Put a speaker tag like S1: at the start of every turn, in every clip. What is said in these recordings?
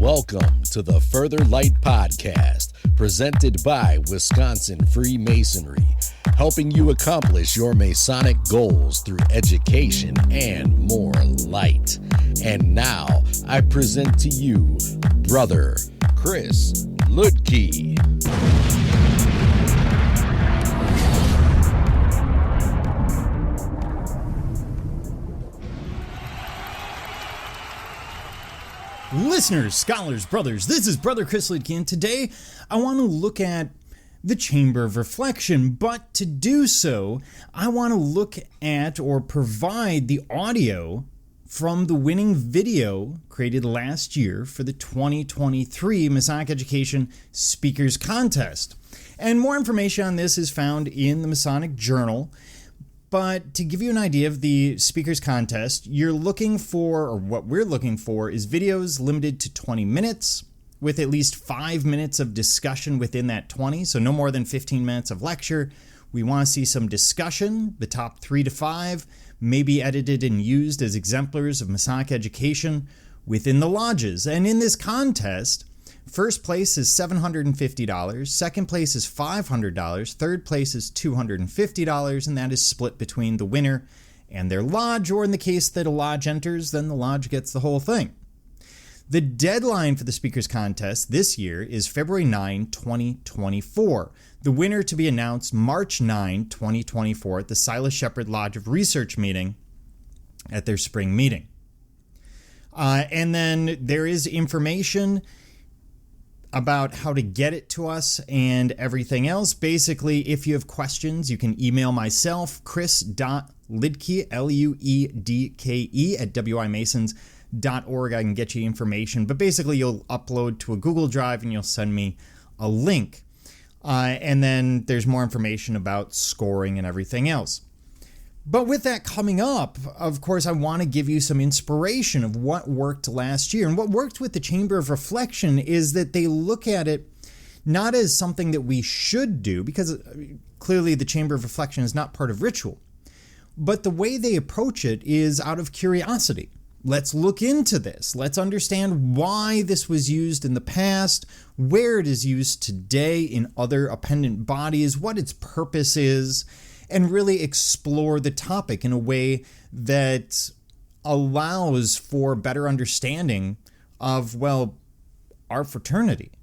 S1: Welcome to the Further Light Podcast, presented by Wisconsin Freemasonry, helping you accomplish your Masonic goals through education and more light. And now, I present to you, Brother Chris Lodge.
S2: Listeners, scholars, brothers, this is Brother Chris Lodge, and today I want to look at the Chamber of Reflection, but to do so, I want to look at or provide the audio from the winning video created last year for the 2023 Masonic Education Speakers Contest. And more information on this is found in the Masonic Journal. But to give you an idea of the Speakers Contest, you're looking for, or what we're looking for, is videos limited to 20 minutes with at least 5 minutes of discussion within that 20, so no more than 15 minutes of lecture. We want to see some discussion. The top 3 to 5 may be edited and used as exemplars of Masonic education within the lodges. And in this contest, first place is $750, second place is $500, third place is $250, and that is split between the winner and their lodge, or in the case that a lodge enters, then the lodge gets the whole thing. The deadline for the Speakers Contest this year is February 9, 2024. The winner to be announced March 9, 2024 at the Silas Shepherd Lodge of Research meeting at their spring meeting. And then there is information about how to get it to us and everything else. Basically, if you have questions, you can email myself, chris.lidke, Ludke, at wimasons.org. I can get you information. But basically, you'll upload to a Google Drive and you'll send me a link. And then there's more information about scoring and everything else. But with that coming up, of course, I want to give you some inspiration of what worked last year. And what worked with the Chamber of Reflection is that they look at it not as something that we should do, because clearly the Chamber of Reflection is not part of ritual. But the way they approach it is out of curiosity. Let's look into this. Let's understand why this was used in the past, where it is used today in other appendant bodies, what its purpose is, and really explore the topic in a way that allows for better understanding of, well, our fraternity.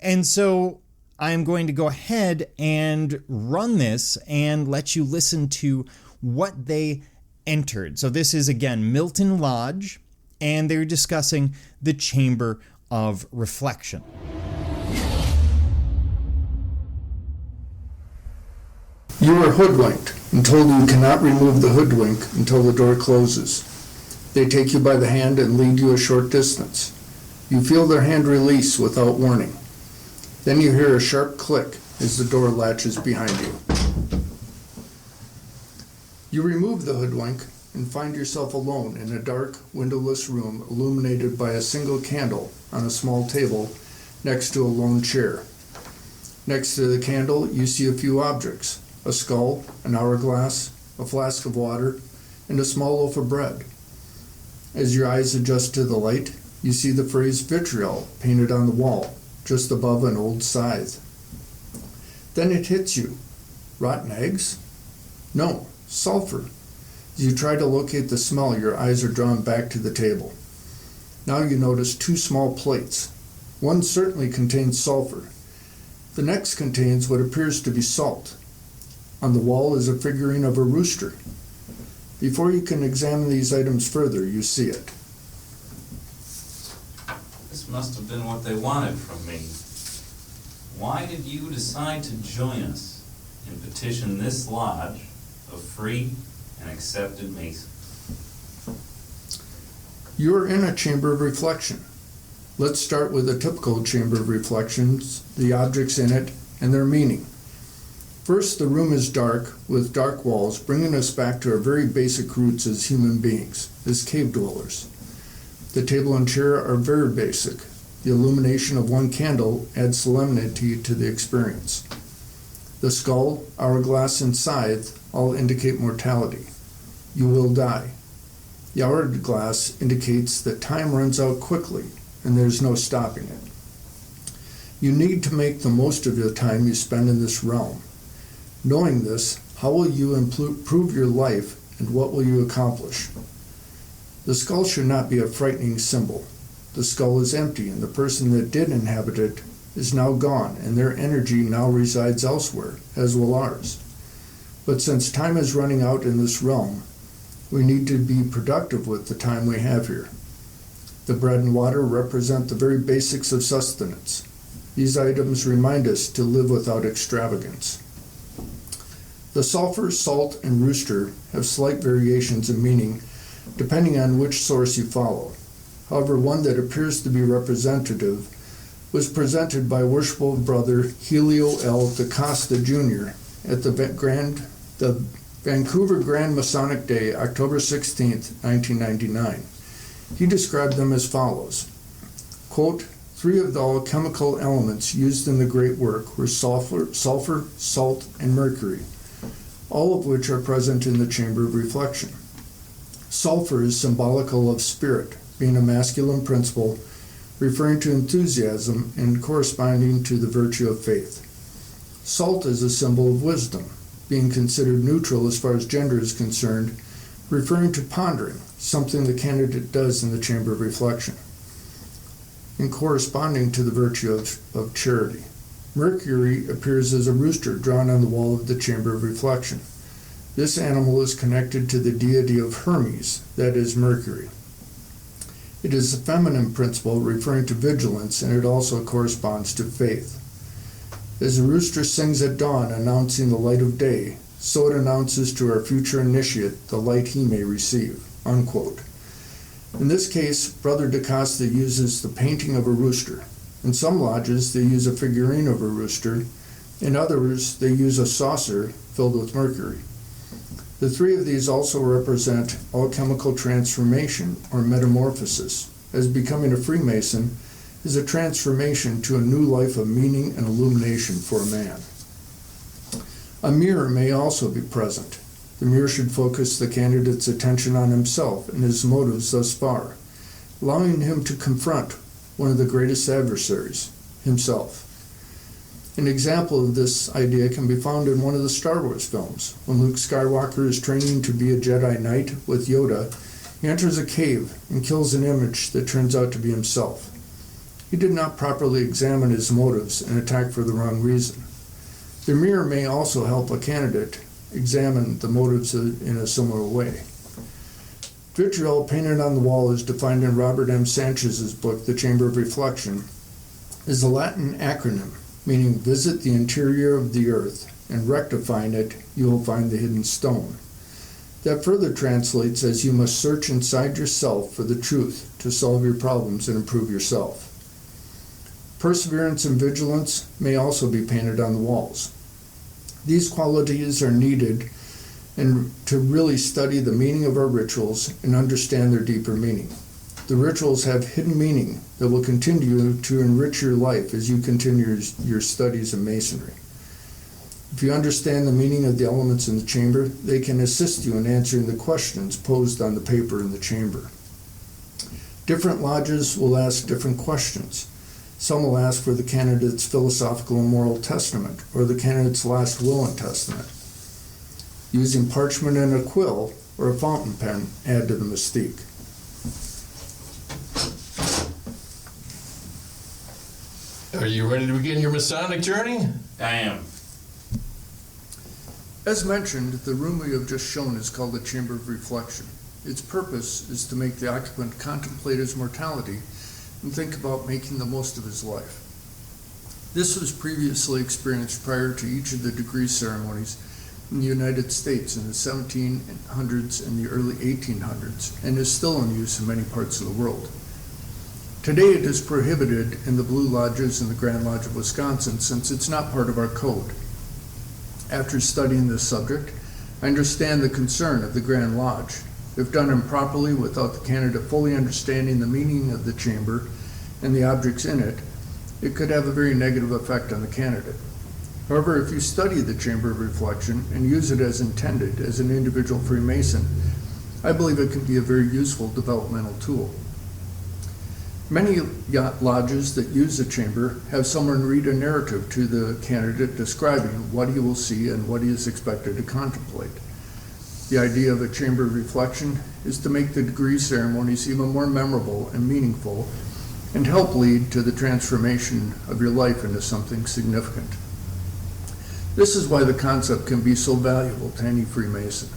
S2: And so I'm going to go ahead and run this and let you listen to what they entered. So this is, again, Milton Lodge, and they're discussing the Chamber of Reflection.
S3: You are hoodwinked and told you cannot remove the hoodwink until the door closes. They take you by the hand and lead you a short distance. You feel their hand release without warning. Then you hear a sharp click as the door latches behind you. You remove the hoodwink and find yourself alone in a dark, windowless room illuminated by a single candle on a small table next to a lone chair. Next to the candle, you see a few objects: a skull, an hourglass, a flask of water, and a small loaf of bread. As your eyes adjust to the light, you see the phrase vitriol painted on the wall, just above an old scythe. Then it hits you. Rotten eggs? No, sulfur. As you try to locate the smell, your eyes are drawn back to the table. Now you notice 2 small plates. One certainly contains sulfur. The next contains what appears to be salt. On the wall is a figurine of a rooster. Before you can examine these items further, you see it.
S4: This must have been what they wanted from me. Why did you decide to join us and petition this lodge of free and accepted Masons?
S3: You are in a chamber of reflection. Let's start with a typical chamber of reflections, the objects in it, and their meaning. First, the room is dark, with dark walls, bringing us back to our very basic roots as human beings, as cave dwellers. The table and chair are very basic. The illumination of one candle adds solemnity to the experience. The skull, hourglass, and scythe all indicate mortality. You will die. The hourglass indicates that time runs out quickly and there's no stopping it. You need to make the most of the time you spend in this realm. Knowing this, how will you improve your life, and what will you accomplish? The skull should not be a frightening symbol. The skull is empty, and the person that did inhabit it is now gone, and their energy now resides elsewhere, as will ours. But since time is running out in this realm, we need to be productive with the time we have here. The bread and water represent the very basics of sustenance. These items remind us to live without extravagance. The sulfur, salt, and rooster have slight variations in meaning depending on which source you follow. However, one that appears to be representative was presented by worshipful brother Helio L. DaCosta Jr. at the Vancouver Grand Masonic Day, October 16, 1999. He described them as follows, quote, 3 of the alchemical elements used in the great work were sulfur, salt, and mercury, all of which are present in the chamber of reflection. Sulfur is symbolical of spirit, being a masculine principle, referring to enthusiasm and corresponding to the virtue of faith. Salt is a symbol of wisdom, being considered neutral as far as gender is concerned, referring to pondering, something the candidate does in the chamber of reflection, and corresponding to the virtue of charity. Mercury appears as a rooster drawn on the wall of the chamber of reflection. This animal is connected to the deity of Hermes, that is Mercury. It is a feminine principle referring to vigilance, and it also corresponds to faith. As the rooster sings at dawn announcing the light of day, so it announces to our future initiate the light he may receive, unquote. In this case, Brother DaCosta uses the painting of a rooster. In some lodges, they use a figurine of a rooster. In others, they use a saucer filled with mercury. The 3 of these also represent alchemical transformation or metamorphosis, as becoming a Freemason is a transformation to a new life of meaning and illumination for a man. A mirror may also be present. The mirror should focus the candidate's attention on himself and his motives thus far, allowing him to confront one of the greatest adversaries, himself. An example of this idea can be found in one of the Star Wars films. When Luke Skywalker is training to be a Jedi Knight with Yoda, he enters a cave and kills an image that turns out to be himself. He did not properly examine his motives and attacked for the wrong reason. The mirror may also help a candidate examine the motives in a similar way. Vitriol painted on the wall, as defined in Robert M. Sanchez's book, The Chamber of Reflection, is a Latin acronym meaning visit the interior of the earth, and rectifying it, you will find the hidden stone. That further translates as you must search inside yourself for the truth to solve your problems and improve yourself. Perseverance and vigilance may also be painted on the walls. These qualities are needed and to really study the meaning of our rituals and understand their deeper meaning. The rituals have hidden meaning that will continue to enrich your life as you continue your studies in Masonry. If you understand the meaning of the elements in the chamber, they can assist you in answering the questions posed on the paper in the chamber. Different lodges will ask different questions. Some will ask for the candidate's philosophical and moral testament, or the candidate's last will and testament. Using parchment and a quill or a fountain pen add to the mystique.
S5: Are you ready to begin your Masonic journey?
S4: I am.
S3: As mentioned, the room we have just shown is called the Chamber of Reflection. Its purpose is to make the occupant contemplate his mortality and think about making the most of his life. This was previously experienced prior to each of the degree ceremonies in the United States in the 1700s and the early 1800s, and is still in use in many parts of the world. Today it is prohibited in the Blue Lodges and the Grand Lodge of Wisconsin since it's not part of our code. After studying this subject, I understand the concern of the Grand Lodge. If done improperly without the candidate fully understanding the meaning of the chamber and the objects in it, it could have a very negative effect on the candidate. However, if you study the Chamber of Reflection and use it as intended as an individual Freemason, I believe it can be a very useful developmental tool. Many yacht lodges that use the chamber have someone read a narrative to the candidate describing what he will see and what he is expected to contemplate. The idea of a chamber reflection is to make the degree ceremonies even more memorable and meaningful and help lead to the transformation of your life into something significant. This is why the concept can be so valuable to any Freemason.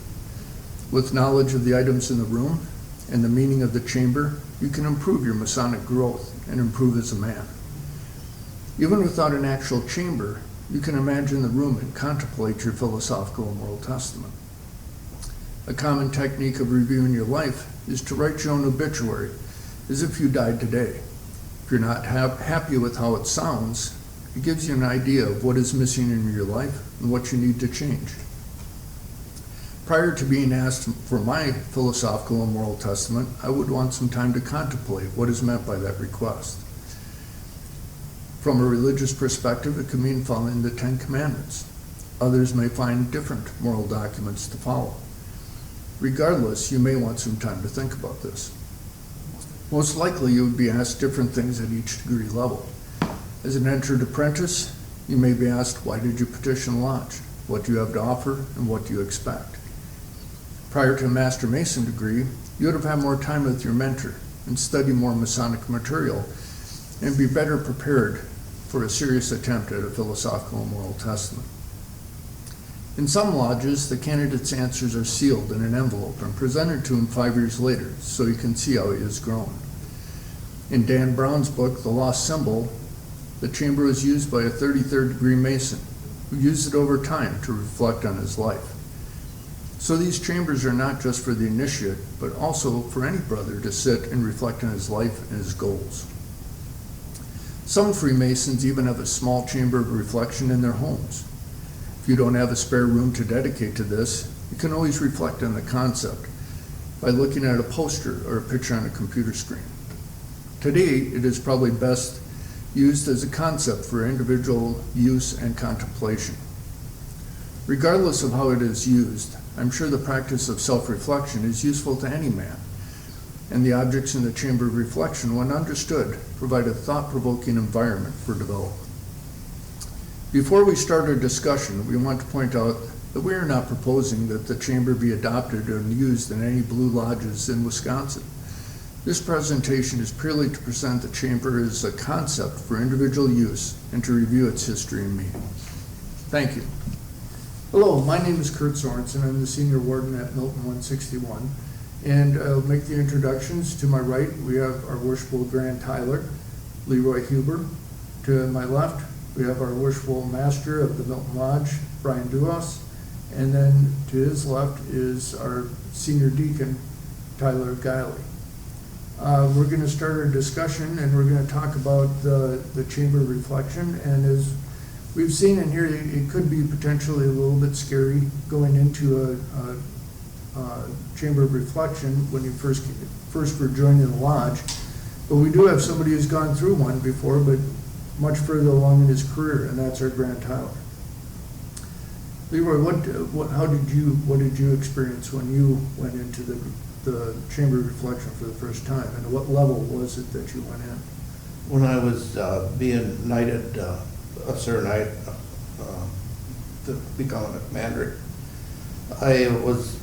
S3: With knowledge of the items in the room and the meaning of the chamber, you can improve your Masonic growth and improve as a man. Even without an actual chamber, you can imagine the room and contemplate your philosophical and moral testament. A common technique of reviewing your life is to write your own obituary as if you died today. If you're not happy with how it sounds, it gives you an idea of what is missing in your life and what you need to change. Prior to being asked for my philosophical and moral testament, I would want some time to contemplate what is meant by that request. From a religious perspective, it could mean following the 10 Commandments. Others may find different moral documents to follow. Regardless, you may want some time to think about this. Most likely, you would be asked different things at each degree level. As an entered apprentice, you may be asked, why did you petition Lodge? What do you have to offer, and what do you expect? Prior to a Master Mason degree, you would have had more time with your mentor and study more Masonic material and be better prepared for a serious attempt at a philosophical and moral testament. In some lodges, the candidate's answers are sealed in an envelope and presented to him 5 years later so you can see how he has grown. In Dan Brown's book, The Lost Symbol, the chamber was used by a 33rd degree Mason who used it over time to reflect on his life. So these chambers are not just for the initiate, but also for any brother to sit and reflect on his life and his goals. Some Freemasons even have a small chamber of reflection in their homes. If you don't have a spare room to dedicate to this, you can always reflect on the concept by looking at a poster or a picture on a computer screen. Today, it is probably best used as a concept for individual use and contemplation. Regardless of how it is used, I'm sure the practice of self-reflection is useful to any man, and the objects in the chamber of reflection, when understood, provide a thought-provoking environment for development. Before we start our discussion, we want to point out that we are not proposing that the chamber be adopted and used in any Blue Lodges in Wisconsin. This presentation is purely to present the chamber as a concept for individual use and to review its history and meaning. Thank you. Hello, my name is Kurt Sorensen. I'm the senior warden at Milton 161. And I'll make the introductions. To my right, we have our worshipful Grand Tyler, Leroy Huber. To my left, we have our worshipful master of the Milton Lodge, Brian Duos. And then to his left is our senior deacon, Tyler Guiley. We're going to start our discussion, and we're going to talk about the chamber reflection. And as we've seen in here, it could be potentially a little bit scary going into a chamber of reflection when you first were joining the lodge. But we do have somebody who's gone through one before, but much further along in his career, and that's our Grand Tyler. Leroy, what did you experience when you went into the chamber of reflection for the first time, and what level was it that you went in?
S6: When I was being knighted, Sir Knight, to become a commander, I was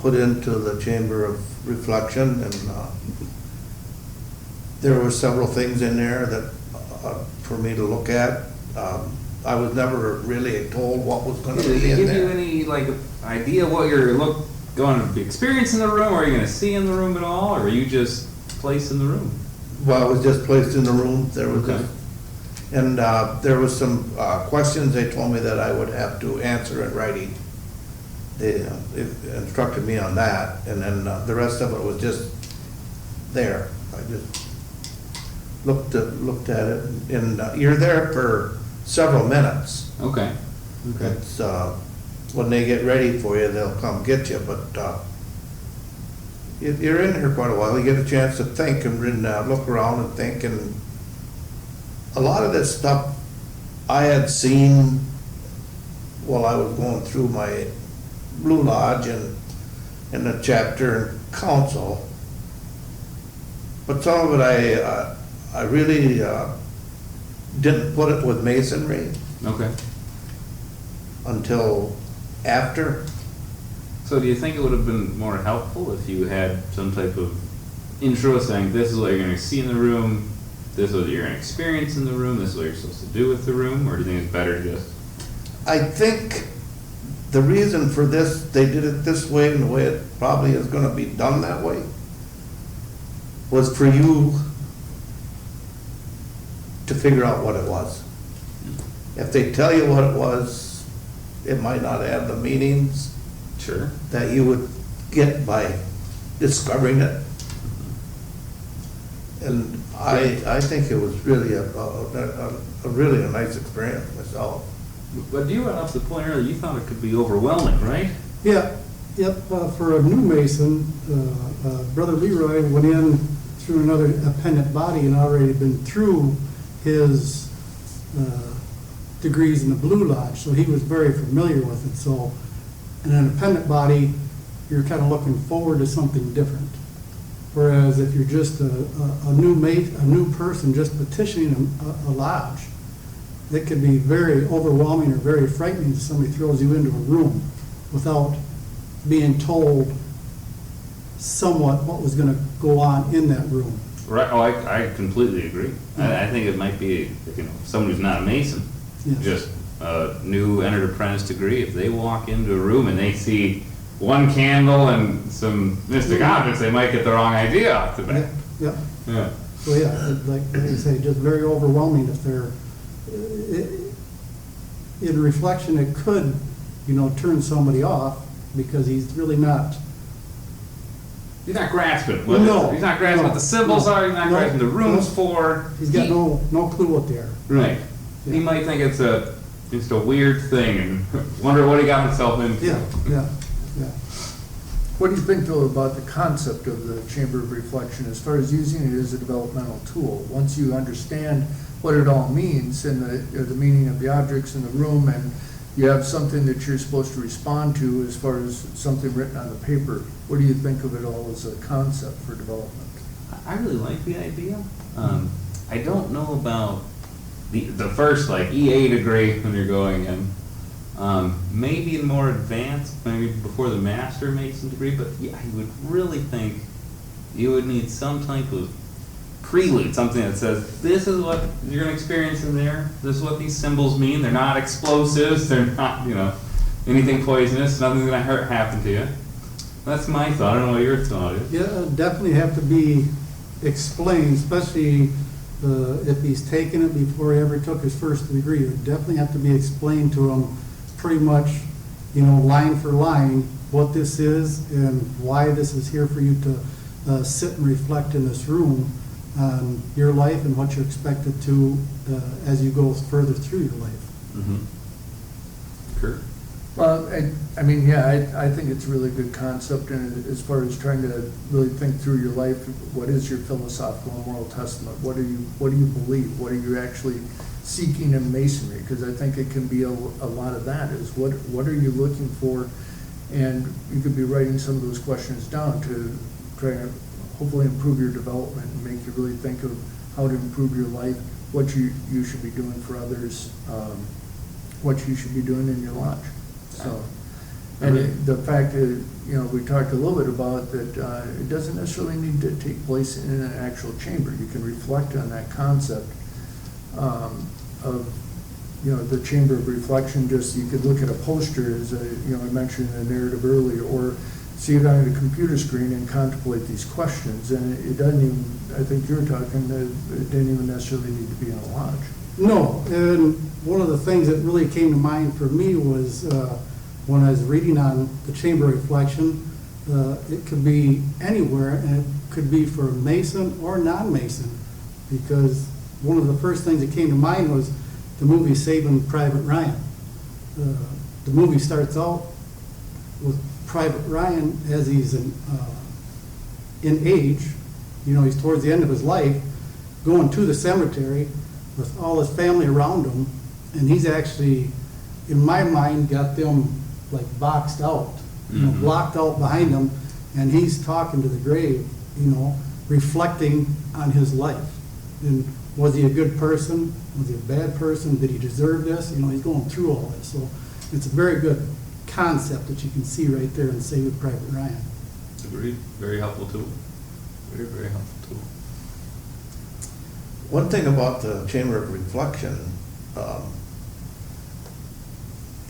S6: put into the chamber of reflection, and there were several things in there that for me to look at. I was never really told what was going to be in there.
S7: Did they give you any idea what you're going to experience in the room, or are you going to see in the room at all, or were you just placed in the room?
S6: Well, I was just placed in the room. There was
S7: okay.
S6: And there was some questions they told me that I would have to answer in writing. They instructed me on that, and then the rest of it was just there. I just looked at it, and you're there for several minutes.
S7: Okay.
S6: It's when they get ready for you, they'll come get you. But you're in here quite a while. You get a chance to think and look around and think, and a lot of this stuff I had seen while I was going through my Blue Lodge and in the chapter and council. But some of it I really didn't put it with masonry
S7: Okay.
S6: until after.
S7: So do you think it would have been more helpful if you had some type of intro saying, this is what you're gonna see in the room, this is what you're gonna experience in the room, this is what you're supposed to do with the room, or do you think it's better just?
S6: I think the reason for this, they did it this way and the way it probably is gonna be done that way, was for you to figure out what it was. If they tell you what it was, it might not have the meanings
S7: Sure.
S6: that you would get by discovering it. And I think it was really a really a nice experience myself.
S7: But you went up to the point earlier, you thought it could be overwhelming, right?
S8: Yeah, yep, for a new mason, Brother Leroy went in through another appendant body and already been through his degrees in the Blue Lodge, so he was very familiar with it. So in an appendant body, you're kind of looking forward to something different. Whereas if you're just a new person just petitioning a lodge, it can be very overwhelming or very frightening if somebody throws you into a room without being told somewhat what was going to go on in that room.
S7: Right, oh, I completely agree. I think it might be, someone who's not a mason,
S8: Yes.
S7: just a new entered apprentice degree, if they walk into a room and they see one candle and some mystic objects, they might get the wrong idea off the bat.
S8: Yeah.
S7: Yeah.
S8: So yeah, like you say, just very overwhelming if they're, in reflection, it could, turn somebody off because he's really not.
S7: He's not grasping what
S8: No,
S7: he's not grasping
S8: no,
S7: what the symbols
S8: no,
S7: are, he's not
S8: no,
S7: grasping the rooms
S8: no.
S7: for.
S8: He's got no clue what they are.
S7: Right.
S8: Yeah.
S7: He might think it's just a weird thing and wonder what he got himself into.
S8: Yeah.
S3: What do you think, though, about the concept of the chamber of reflection as far as using it as a developmental tool? Once you understand what it all means and the meaning of the objects in the room, and you have something that you're supposed to respond to as far as something written on the paper, what do you think of it all as a concept for development?
S7: I really like the idea. I don't know about the first EA degree when you're going in. Maybe in more advanced, maybe before the master makes a degree, but yeah, I would really think you would need some type of prelude, something that says, this is what you're going to experience in there, this is what these symbols mean, they're not explosives, they're not, anything poisonous, nothing's going to happen to you. That's my thought, I don't know what your thought is.
S8: Yeah, definitely have to be explained, especially if he's taken it before he ever took his first degree. It would definitely have to be explained to him pretty much, line for line, what this is and why this is here for you to sit and reflect in this room on your life and what you're expected to as you go further through your life.
S7: Mm-hmm. Kurt?
S3: Well, I mean, yeah, I think it's a really good concept, and as far as trying to really think through your life, what is your philosophical and moral testament? What do you believe? What are you actually seeking in masonry? Because I think it can be a lot of that. Is what are you looking for? And you could be writing some of those questions down to try to hopefully improve your development and make you really think of how to improve your life, what you should be doing for others, what you should be doing in your lodge. So, and the fact that, we talked a little bit about that it doesn't necessarily need to take place in an actual chamber. You can reflect on that concept of, the chamber of reflection. Just, you could look at a poster, as I mentioned in the narrative earlier, or see it on a computer screen and contemplate these questions. And it doesn't even, I think you were talking, it didn't even necessarily need to be in a lodge.
S8: No, and one of the things that really came to mind for me was when I was reading on the chamber reflection, it could be anywhere, and it could be for a Mason or non-Mason, because one of the first things that came to mind was the movie Saving Private Ryan. The movie starts out with Private Ryan as he's in age, he's towards the end of his life, going to the cemetery with all his family around him, and he's actually, in my mind, got them boxed out, blocked out behind him, and he's talking to the grave, reflecting on his life. And was he a good person? Was he a bad person? Did he deserve this? You know, he's going through all this. So it's a very good concept that you can see right there in Saving Private Ryan.
S7: Agreed. Very helpful tool. Very, very helpful tool.
S6: One thing about the Chamber of Reflection,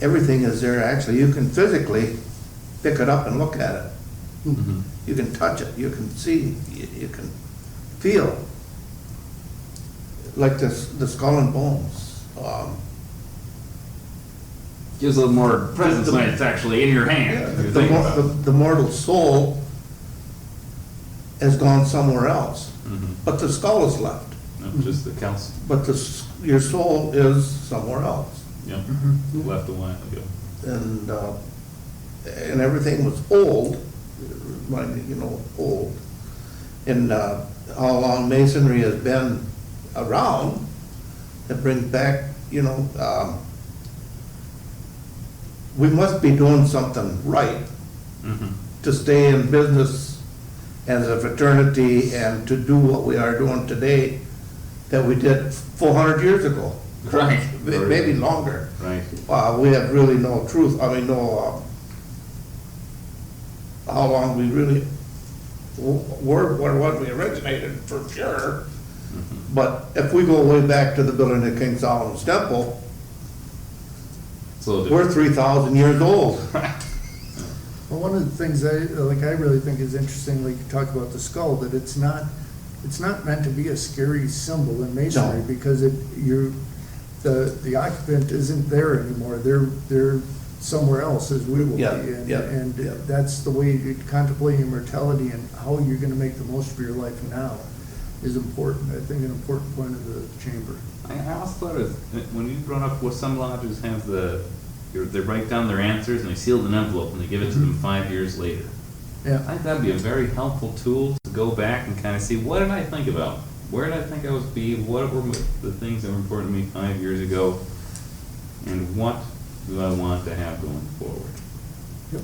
S6: everything is there. Actually, you can physically pick it up and look at it.
S7: Mm-hmm.
S6: You can touch it. You can see. You can feel. Like the skull and bones.
S7: Gives a little more presence when it's actually in your hand.
S6: The mortal soul has gone somewhere else,
S7: Mm-hmm.
S6: but the skull is left.
S7: No, just the calcium.
S6: But your soul is somewhere else,
S7: Yep. Left a while ago.
S6: and everything was old. Old, and how long masonry has been around. It brings back, we must be doing something right
S7: Mm-hmm.
S6: to stay in business as a fraternity and to do what we are doing today that we did 400 years ago.
S7: Right.
S6: Maybe longer.
S7: Right.
S6: We have really no truth, how long we really were when we originated, for sure.
S7: Mm-hmm.
S6: But if we go way back to the building of King Solomon's Temple,
S7: So
S6: we're 3,000 years old.
S3: Well, one of the things I really think is interesting, like you talk about the skull, that it's not meant to be a scary symbol in masonry,
S6: No.
S3: because the occupant isn't there anymore. They're somewhere else, as we will
S6: Yeah,
S3: be.
S6: yeah,
S3: And
S6: yeah.
S3: that's the way you contemplate your mortality and how you're gonna make the most of your life now is important. I think an important point of the chamber.
S7: I also thought when you brought up what some lodges have they write down their answers and they seal an envelope and they give it to them 5 years later.
S3: Yeah.
S7: I think that'd be a very helpful tool to go back and kind of see, what did I think about? Where did I think I was what were the things that were important to me 5 years ago? And what do I want to have going forward?
S8: Yep.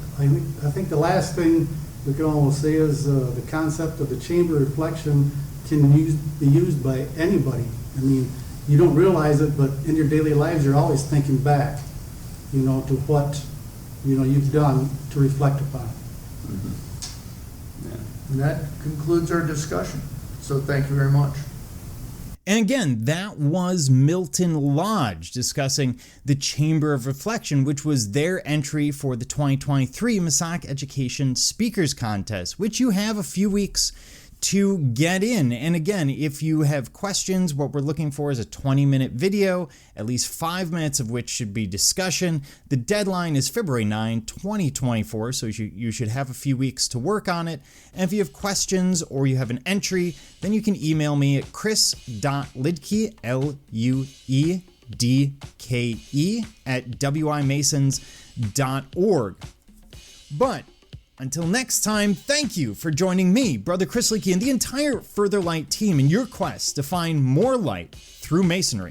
S8: I think the last thing we can almost say is the concept of the chamber reflection can be used by anybody. I mean, you don't realize it, but in your daily lives, you're always thinking back, to what, you've done to reflect upon.
S7: Mm-hmm. Yeah.
S3: And that concludes our discussion. So thank you very much.
S2: And again, that was Milton Lodge discussing the Chamber of Reflection, which was their entry for the 2023 Masonic Education Speakers Contest, which you have a few weeks to get in. And again, if you have questions, what we're looking for is a 20-minute video, at least 5 minutes of which should be discussion. The deadline is February 9, 2024, so you should have a few weeks to work on it. And if you have questions or you have an entry, then you can email me at chris.lidke, LUEDKE, at wimasons.org. But until next time, thank you for joining me, Brother Chris Leakey, and the entire Further Light team in your quest to find more light through Masonry.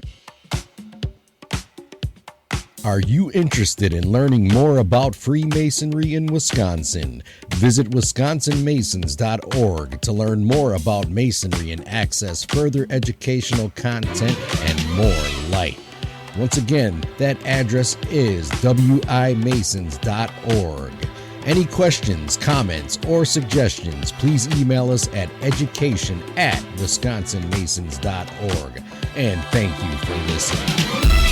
S1: Are you interested in learning more about Freemasonry in Wisconsin? Visit wisconsinmasons.org to learn more about Masonry and access further educational content and more light. Once again, that address is wimasons.org. Any questions, comments, or suggestions, please email us at education@wisconsinmasons.org. And thank you for listening.